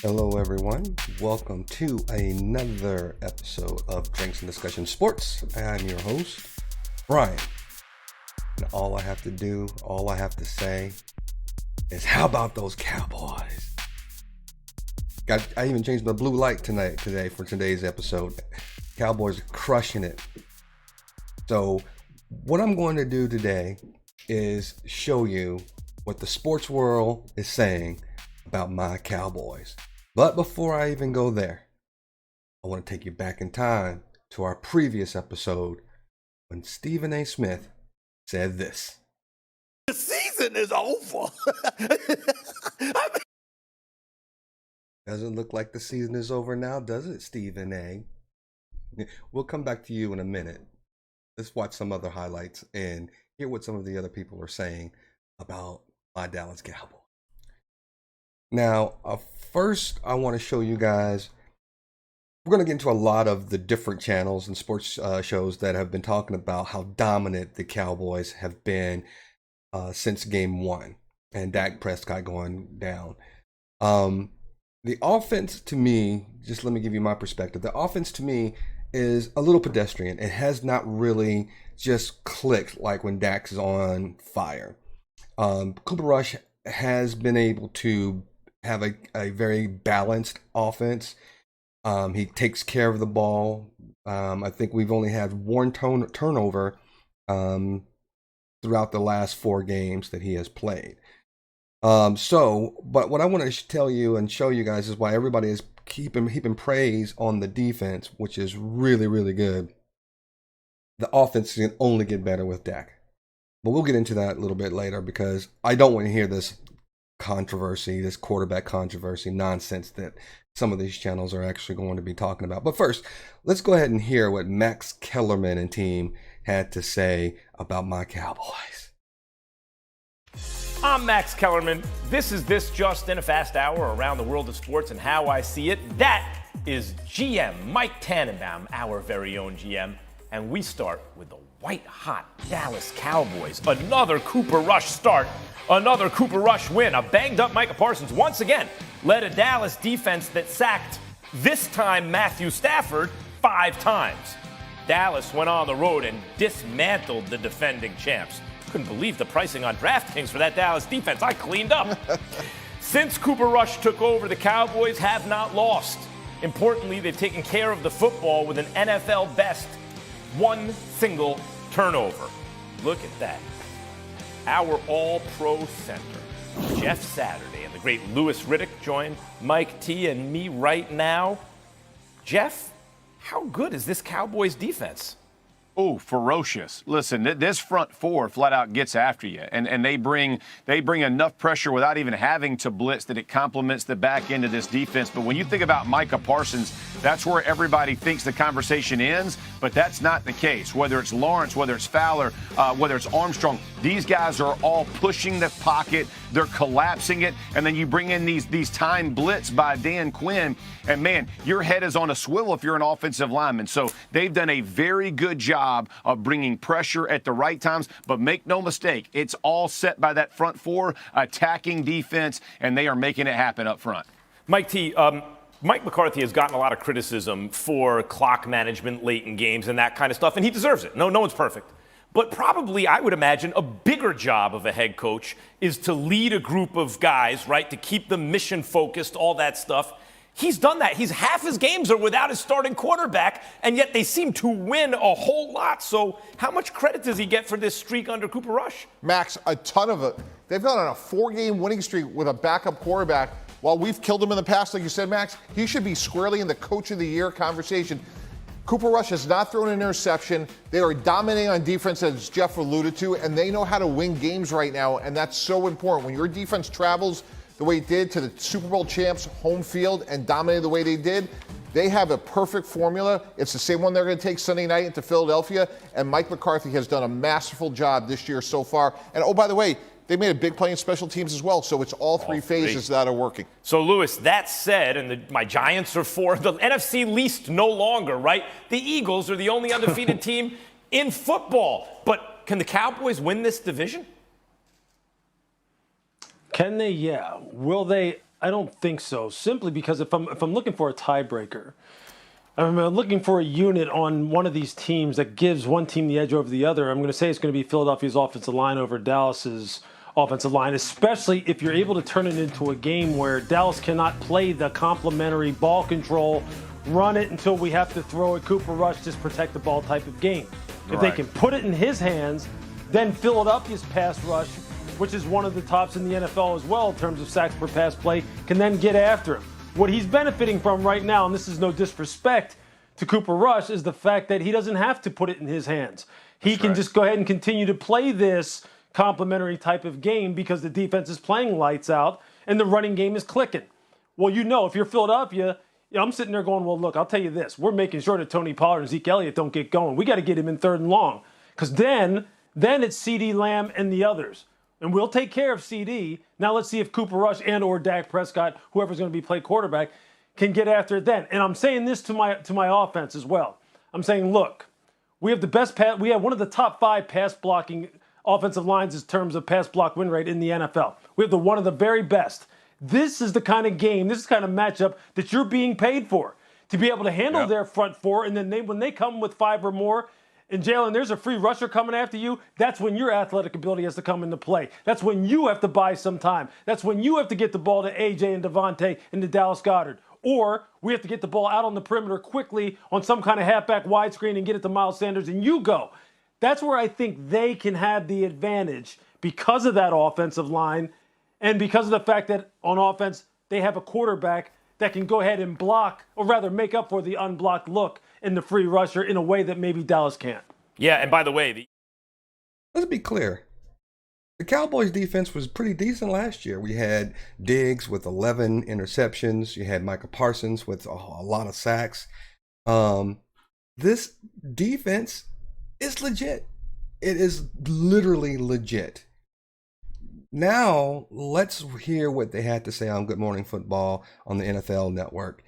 Hello, everyone. Welcome to another episode of Drinks&Discussions Sports. I'm your host, Brian. And all I have to say is, how about those Cowboys? I even changed the blue light today for today's episode. Cowboys are crushing it. So what I'm going to do today is show you what the sports world is saying about my Cowboys. But before I even go there, I want to take you back in time to our previous episode when Stephen A. Smith said this. The season is over. Doesn't look like the season is over now, does it, Stephen A.? We'll come back to you in a minute. Let's watch some other highlights and hear what some of the other people are saying about my Dallas Cowboys. Now, first, I want to show you guys, we're going to get into a lot of the different channels and sports shows that have been talking about how dominant the Cowboys have been since game one and Dak Prescott going down. The offense to me, just let me give you my perspective. The offense to me is a little pedestrian. It has not really just clicked like when Dak's on fire. Cooper Rush has been able to have a very balanced offense. He takes care of the ball. I think we've only had one turnover throughout the last 4 games that he has played. But what I want to tell you and show you guys is why everybody is heaping praise on the defense, which is really, really good. The offense can only get better with Dak. But we'll get into that a little bit later because I don't want to hear this controversy, this quarterback controversy nonsense that some of these channels are actually going to be talking about. But first, let's go ahead and hear what Max Kellerman and team had to say about my Cowboys. I'm Max Kellerman. This is This Just in a Fast Hour around the world of sports and how I see it. That is GM Mike Tannenbaum, our very own GM. And we start with the white-hot Dallas Cowboys. Another Cooper Rush start. Another Cooper Rush win. A banged-up Micah Parsons once again led a Dallas defense that sacked, this time, Matthew Stafford 5 times. Dallas went on the road and dismantled the defending champs. Couldn't believe the pricing on DraftKings for that Dallas defense. I cleaned up. Since Cooper Rush took over, the Cowboys have not lost. Importantly, they've taken care of the football with an NFL best 1 single turnover. Look at that. Our all-pro center, Jeff Saturday, and the great Louis Riddick join Mike T and me right now. Jeff, how good is this Cowboys defense? Oh, ferocious. Listen, this front four flat out gets after you, and they bring enough pressure without even having to blitz that it complements the back end of this defense. But when you think about Micah Parsons, that's where everybody thinks the conversation ends, but that's not the case. Whether it's Lawrence, whether it's Fowler, whether it's Armstrong, these guys are all pushing the pocket, they're collapsing it, and then you bring in these time blitz by Dan Quinn, and man, your head is on a swivel if you're an offensive lineman. So they've done a very good job of bringing pressure at the right times, but make no mistake, it's all set by that front four attacking defense, and they are making it happen up front. Mike T, Mike McCarthy has gotten a lot of criticism for clock management late in games and that kind of stuff, and he deserves it. No one's perfect. But probably, I would imagine, a bigger job of a head coach is to lead a group of guys, right, to keep them mission-focused, all that stuff. He's done that. Half his games are without his starting quarterback, and yet they seem to win a whole lot. So how much credit does he get for this streak under Cooper Rush? Max, a ton of it. They've gone on a 4-game winning streak with a backup quarterback. While we've killed him in the past, like you said, Max, he should be squarely in the Coach of the Year conversation. Cooper Rush has not thrown an interception. They are dominating on defense, as Jeff alluded to, and they know how to win games right now, and that's so important. When your defense travels the way it did to the Super Bowl champs home field and dominated the way they did, they have a perfect formula. It's the same one they're going to take Sunday night into Philadelphia, and Mike McCarthy has done a masterful job this year so far. And oh, by the way, they made a big play in special teams as well, so it's all three phases that are working. So, Louis, that said, and my Giants are 4, the NFC least no longer, right? The Eagles are the only undefeated team in football. But can the Cowboys win this division? Can they? Yeah. Will they? I don't think so. Simply because if I'm looking for a tiebreaker, I'm looking for a unit on one of these teams that gives one team the edge over the other. I'm going to say it's going to be Philadelphia's offensive line over Dallas's offensive line, especially if you're able to turn it into a game where Dallas cannot play the complementary ball control, run it until we have to throw it, Cooper Rush, just protect the ball type of game. If they can put it in his hands, then Philadelphia's pass rush, which is one of the tops in the NFL as well in terms of sacks per pass play, can then get after him. What he's benefiting from right now, and this is no disrespect to Cooper Rush, is the fact that he doesn't have to put it in his hands. He can just go ahead and continue to play this complementary type of game because the defense is playing lights out and the running game is clicking. Well, if you're Philadelphia, I'm sitting there going, well, look, I'll tell you this. We're making sure that Tony Pollard and Zeke Elliott don't get going. We got to get him in 3rd and long because then it's CeeDee Lamb and the others. And we'll take care of CD. Now let's see if Cooper Rush and or Dak Prescott, whoever's going to be play quarterback, can get after it then. And I'm saying this to my offense as well. I'm saying, look, we have we have one of the top 5 pass blocking offensive lines in terms of pass block win rate in the NFL. We have one of the very best. This is the kind of game, this is the kind of matchup that you're being paid for, to be able to handle their front 4, and then when they come with 5 or more, and Jalen, there's a free rusher coming after you, that's when your athletic ability has to come into play. That's when you have to buy some time. That's when you have to get the ball to AJ and Devontae and to Dallas Goedert. Or we have to get the ball out on the perimeter quickly on some kind of halfback widescreen and get it to Miles Sanders, and you go. That's where I think they can have the advantage because of that offensive line and because of the fact that on offense they have a quarterback that can go ahead and block, or rather make up for the unblocked look in the free rusher in a way that maybe Dallas can't. Yeah, and by the way, let's be clear. The Cowboys defense was pretty decent last year. We had Diggs with 11 interceptions. You had Micah Parsons with a lot of sacks. This defense is legit. It is literally legit. Now, let's hear what they had to say on Good Morning Football on the NFL Network,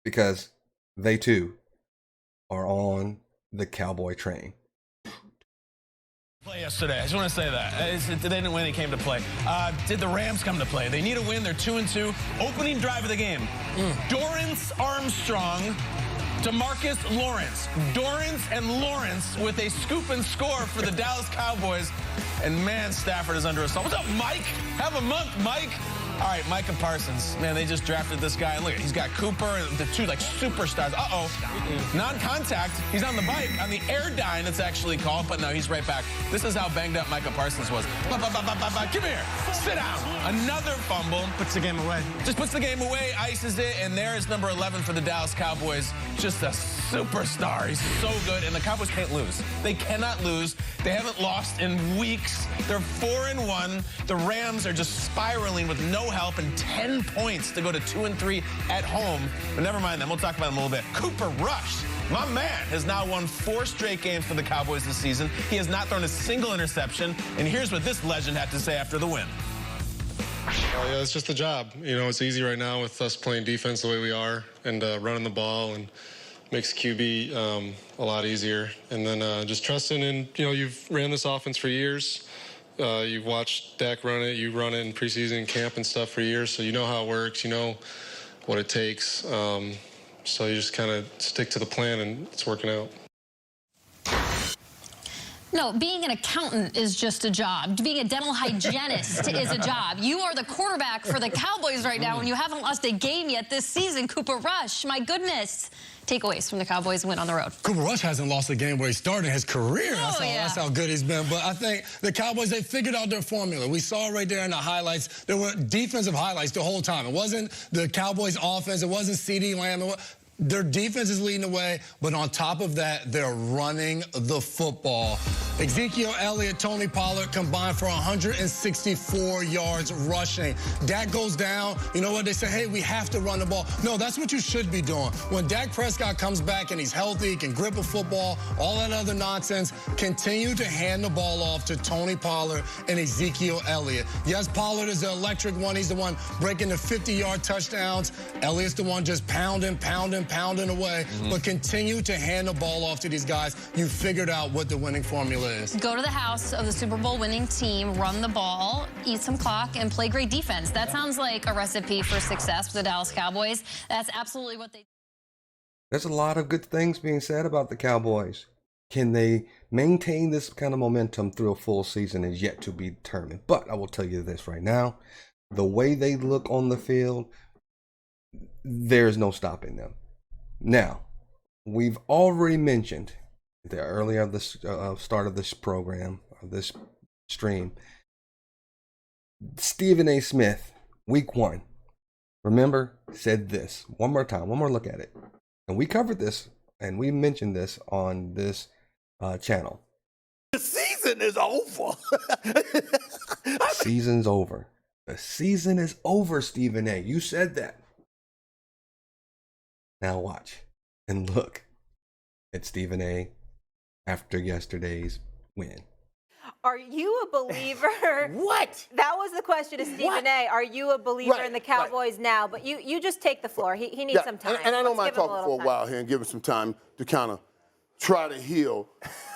because they too are on the Cowboy train. Play yesterday. I just want to say that. They didn't win, they came to play. Did the Rams come to play? They need a win. They're 2-2. Opening drive of the game. Dorrance Armstrong, DeMarcus Lawrence. Dorrance and Lawrence with a scoop and score for the Dallas Cowboys. And man, Stafford is under assault. What's up, Mike? Have a month, Mike. All right, Micah Parsons. Man, they just drafted this guy. Look, he's got Cooper and the 2 superstars. Non-contact. He's on the bike, on the airdyne, it's actually called, but no, he's right back. This is how banged up Micah Parsons was. Come here. Sit down. Another fumble. Puts the game away. Just puts the game away, ices it, and there is number 11 for the Dallas Cowboys. Just a superstar. He's so good, and the Cowboys can't lose. They cannot lose. They haven't lost in weeks. They're 4-1. The Rams are just spiraling with no help and 10 points to go to 2-3 at home. But never mind them. We'll talk about them a little bit. Cooper Rush, my man, has now won 4 straight games for the Cowboys this season. He has not thrown a single interception. And here's what this legend had to say after the win. Yeah, it's just the job. It's easy right now with us playing defense the way we are and running the ball, and makes QB a lot easier. And then just trusting in, you've ran this offense for years. You've watched Dak run it. You run it in preseason camp and stuff for years, so you know how it works. You know what it takes. So you just kind of stick to the plan, and it's working out. No, being an accountant is just a job. Being a dental hygienist is a job. You are the quarterback for the Cowboys right now, and you haven't lost a game yet this season. Cooper Rush, my goodness. Takeaways from the Cowboys win on the road. Cooper Rush hasn't lost a game where he started his career. That's how good he's been. But I think the Cowboys, they figured out their formula. We saw it right there in the highlights. There were defensive highlights the whole time. It wasn't the Cowboys offense. It wasn't CeeDee Lamb. Their defense is leading the way, but on top of that, they're running the football. Ezekiel Elliott, Tony Pollard combined for 164 yards rushing. Dak goes down. You know what? They say, hey, we have to run the ball. No, that's what you should be doing. When Dak Prescott comes back and he's healthy, can grip a football, all that other nonsense, continue to hand the ball off to Tony Pollard and Ezekiel Elliott. Yes, Pollard is the electric one. He's the one breaking the 50-yard touchdowns. Elliott's the one just pounding away. But continue to hand the ball off to these guys. You figured out what the winning formula still is. Go to the house of the Super Bowl winning team, run the ball, eat some clock, and play great defense. That sounds like a recipe for success for the Dallas Cowboys. That's absolutely what they. There's a lot of good things being said about the Cowboys. Can they maintain this kind of momentum through a full season is yet to be determined. But I will tell you this right now. The way they look on the field, there's no stopping them. Now, we've already mentioned the earlier the start of this program, of this stream, Stephen A. Smith, week 1, remember, said this. One more time, one more look at it. And we covered this, and we mentioned this on this channel. The season is over. Season's over. The season is over, Stephen A. You said that. Now watch and look at Stephen A. after yesterday's win. Are you a believer? What? That was the question to Stephen A. Are you a believer in the Cowboys now? But you just take the floor. He needs some time. And I don't Let's mind give him a talking little for a while here and give him some time to kind of try to heal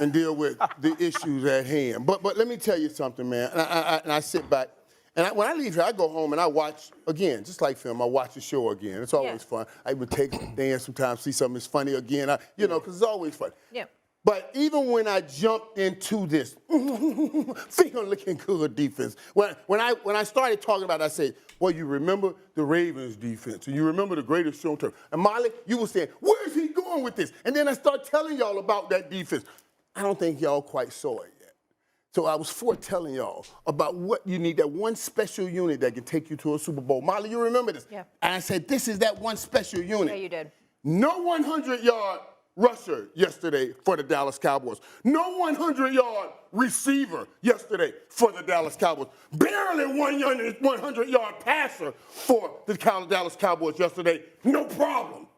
and deal with the issues at hand. But let me tell you something, man. And I sit back. And when I leave here, I go home and I watch, again, just like film, I watch the show again. It's always fun. I would take a dance sometimes, see something that's funny again, because it's always fun. Yeah. But even when I jumped into this, finger looking good defense, when I started talking about it, I said, well, you remember the Ravens defense, and you remember the greatest show on turf. And Molly, you were saying, where's he going with this? And then I start telling y'all about that defense. I don't think y'all quite saw it. So I was foretelling y'all about what you need, that one special unit that can take you to a Super Bowl. Molly, you remember this? Yeah. And I said, this is that one special unit. Yeah, you did. No 100-yard rusher yesterday for the Dallas Cowboys. No 100-yard receiver yesterday for the Dallas Cowboys. Barely 100-yard passer for the Dallas Cowboys yesterday. No problem.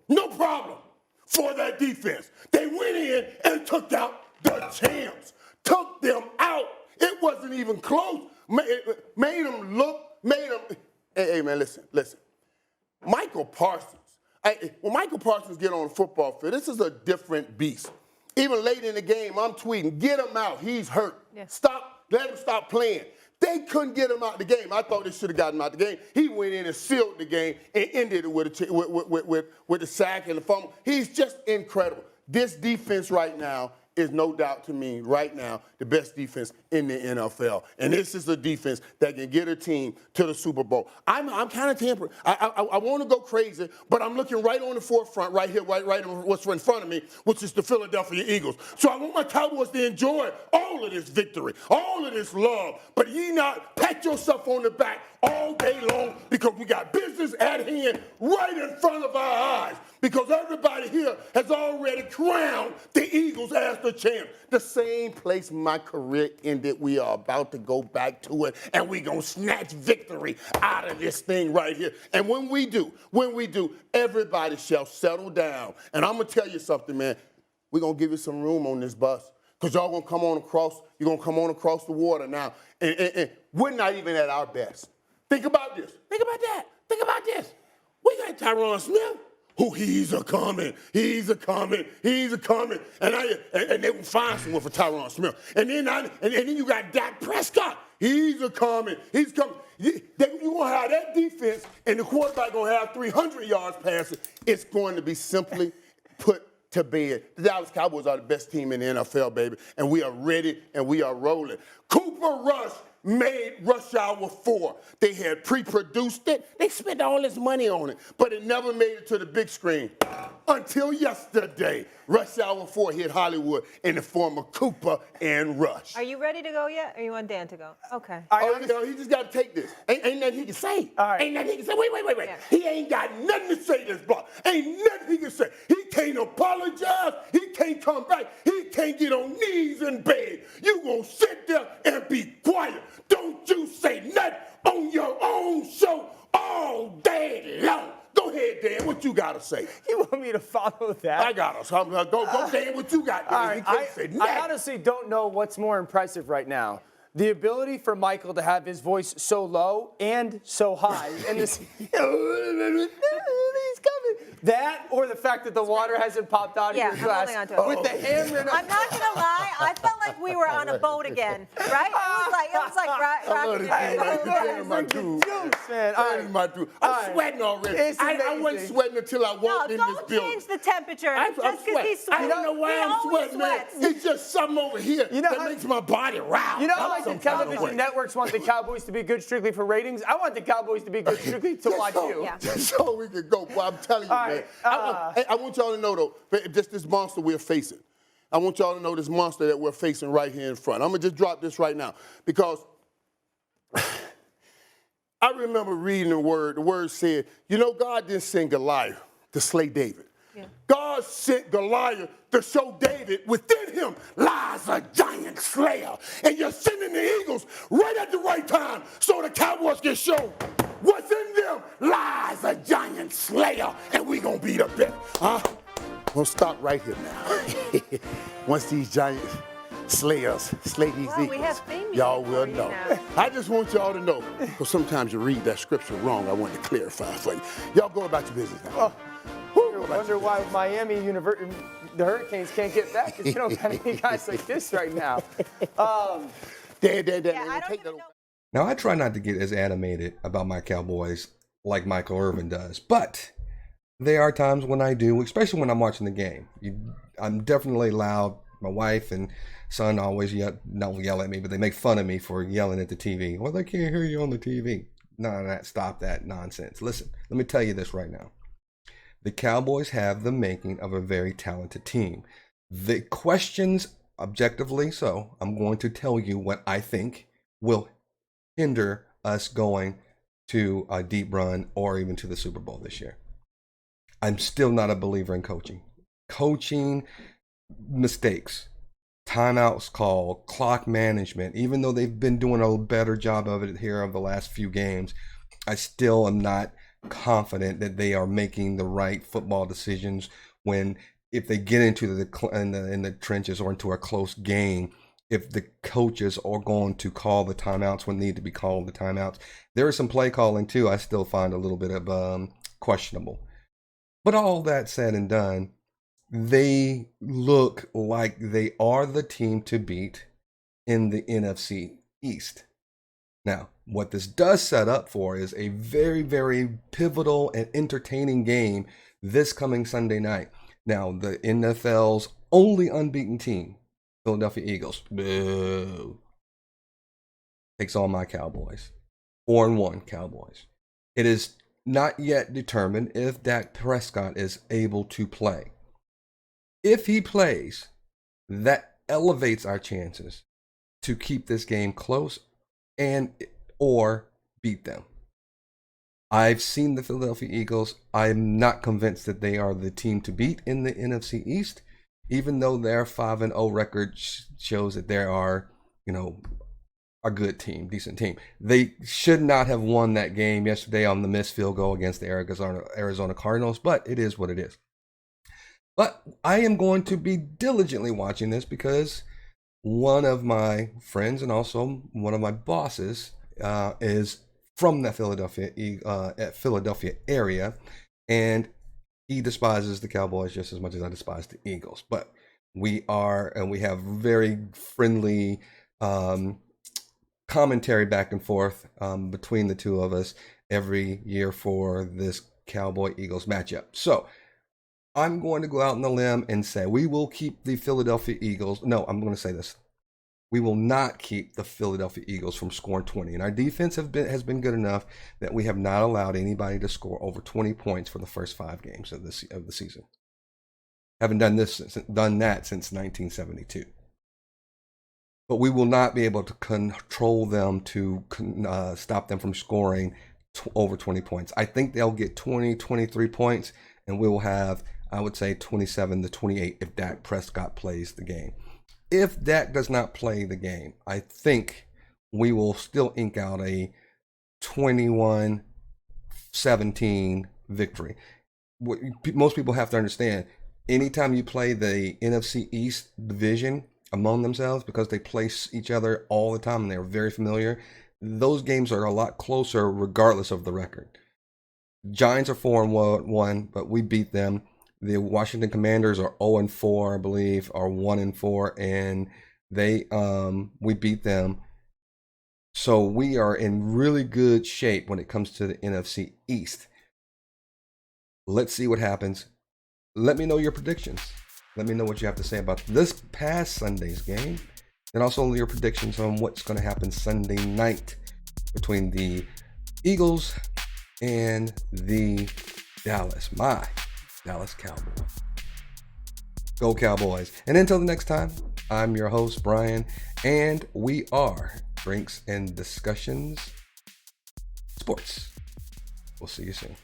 No problem for that defense. They went in and took out the champs. Took them out. It wasn't even close. Made them look, Hey, man, listen. Michael Parsons. When Michael Parsons get on the football field, this is a different beast. Even late in the game, I'm tweeting, get him out. He's hurt. Yeah. Let him stop playing. They couldn't get him out the game. I thought they should have gotten him out the game. He went in and sealed the game and ended it with the sack and the fumble. He's just incredible. This defense right now is no doubt to me right now the best defense in the NFL. And this is a defense that can get a team to the Super Bowl. I'm kind of temperate. I want to go crazy, but I'm looking right on the forefront right here, right what's in front of me, which is the Philadelphia Eagles. So I want my Cowboys to enjoy all of this victory, all of this love, but ye not pat yourself on the back all day long because we got business at hand right in front of our eyes because everybody here has already crowned the Eagles as the champ. The same place my career ended, we are about to go back to it, and we're going to snatch victory out of this thing right here. And when we do, everybody shall settle down. And I'm going to tell you something, man. We're going to give you some room on this bus because y'all going to come on across, you're going to come on across the water now. And we're not even at our best. Think about this. Think about that. Think about this. We got Tyron Smith. Oh, he's a coming. And they will find someone for Tyron Smith. And then you got Dak Prescott. He's a coming. He's coming. You're going to have that defense, and the quarterback going to have 300 yards passing. It's going to be simply put to bed. The Dallas Cowboys are the best team in the NFL, baby, and we are ready and we are rolling. Cooper Rush made Rush Hour 4. They had pre-produced it. They spent all this money on it, but it never made it to the big screen. Until yesterday, Rush Hour 4 hit Hollywood in the form of Cooper and Rush. Are you ready to go yet? Or you want Dan to go? Okay. He just got to take this. Ain't nothing he can say. All right. Ain't nothing he can say. Wait. Yeah. He ain't got nothing to say this block. Ain't nothing he can say. He can't apologize. He can't come back. He can't get on knees and beg. You gonna sit there and be quiet. Don't you say nothing on your own show all day long. Go ahead, Dan. What you got to say? You want me to follow that? I got us. Go, Dan. What you got? All right. I honestly don't know what's more impressive right now. The ability for Michael to have his voice so low and so high. And this, he's coming. That or the fact that the water hasn't popped out of your glass holding on to it. with the hammer. I'm not gonna lie. I felt like we were on a boat again, right? It was like rocking my dude. Man, My dude. I'm sweating already. I wasn't sweating until I walked in this don't building. change the temperature just because he's I sweating. don't know why I'm sweating, man. It's just something over here that makes my body riled. You know how like the television networks want the Cowboys to be good strictly for ratings? I want the Cowboys to be good strictly to watch you. Just so we can go. Boy, I'm telling you, man. I want y'all to know, though, just this monster we're facing. I want y'all to know this monster that we're facing right here in front. I'm going to just drop this right now because I remember reading the word. The word said, God didn't send Goliath to slay David. Yeah. God sent Goliath to show David within him lies a giant slayer. And you're sending the Eagles right at the right time so the Cowboys can show what's in them lies a giant slayer. And we going to be the best. We'll stop right here now. Once these giant slayers slay these Eagles, y'all will know. I just want y'all to know, because sometimes you read that scripture wrong. I want to clarify for you. Y'all go about your business now. I wonder why Miami University, the Hurricanes can't get back because you don't got any guys like this right now. Now, I try not to get as animated about my Cowboys like Michael Irvin does, but there are times when I do, especially when I'm watching the game. I'm definitely loud. My wife and son always don't yell at me, but they make fun of me for yelling at the TV. Well, they can't hear you on the TV. No, stop that nonsense. Listen, let me tell you this right now. The Cowboys have the making of a very talented team. The questions, objectively so, I'm going to tell you what I think will hinder us going to a deep run or even to the Super Bowl this year. I'm still not a believer in coaching. Coaching mistakes, timeouts called, clock management, even though they've been doing a better job of it here over the last few games, I still am not confident that they are making the right football decisions if they get into in the trenches or into a close game, if the coaches are going to call the timeouts when need to be called the timeouts. There is some play calling too I still find a little bit of questionable. But all that said and done, they look like they are the team to beat in the NFC East. Now, what this does set up for is a very, very pivotal and entertaining game this coming Sunday night. Now, the NFL's only unbeaten team, Philadelphia Eagles, boo, takes on my Cowboys. 4-1 Cowboys. It is not yet determined if Dak Prescott is able to play. If he plays, that elevates our chances to keep this game close or beat them. I've seen the Philadelphia Eagles. I'm not convinced that they are the team to beat in the NFC East, even though their 5-0 record shows that they are, a good team, decent team. They should not have won that game yesterday on the missed field goal against the Arizona Cardinals, but it is what it is. But I am going to be diligently watching this because one of my friends and also one of my bosses is from the Philadelphia area, and he despises the Cowboys just as much as I despise the Eagles. But we have very friendly commentary back and forth between the two of us every year for this Cowboy-Eagles matchup. So I'm going to go out on the limb and say we will keep the Philadelphia Eagles. No, I'm going to say this. We will not keep the Philadelphia Eagles from scoring 20. And our defense has been good enough that we have not allowed anybody to score over 20 points for the first 5 games of the season. Haven't done that since 1972. But we will not be able to control them to stop them from scoring over 20 points. I think they'll get 20, 23 points, and we will have, I would say, 27 to 28 if Dak Prescott plays the game. If Dak does not play the game, I think we will still ink out a 21-17 victory. What most people have to understand, anytime you play the NFC East division among themselves, because they play each other all the time and they're very familiar, those games are a lot closer regardless of the record. Giants are 4-1, but we beat them. The Washington Commanders are 0-4, I believe, or 1-4, and we beat them. So we are in really good shape when it comes to the NFC East. Let's see what happens. Let me know your predictions. Let me know what you have to say about this past Sunday's game, and also your predictions on what's going to happen Sunday night between the Eagles and the Dallas Cowboys. Go Cowboys. And until the next time, I'm your host, Brian, and we are Drinks and Discussions Sports. We'll see you soon.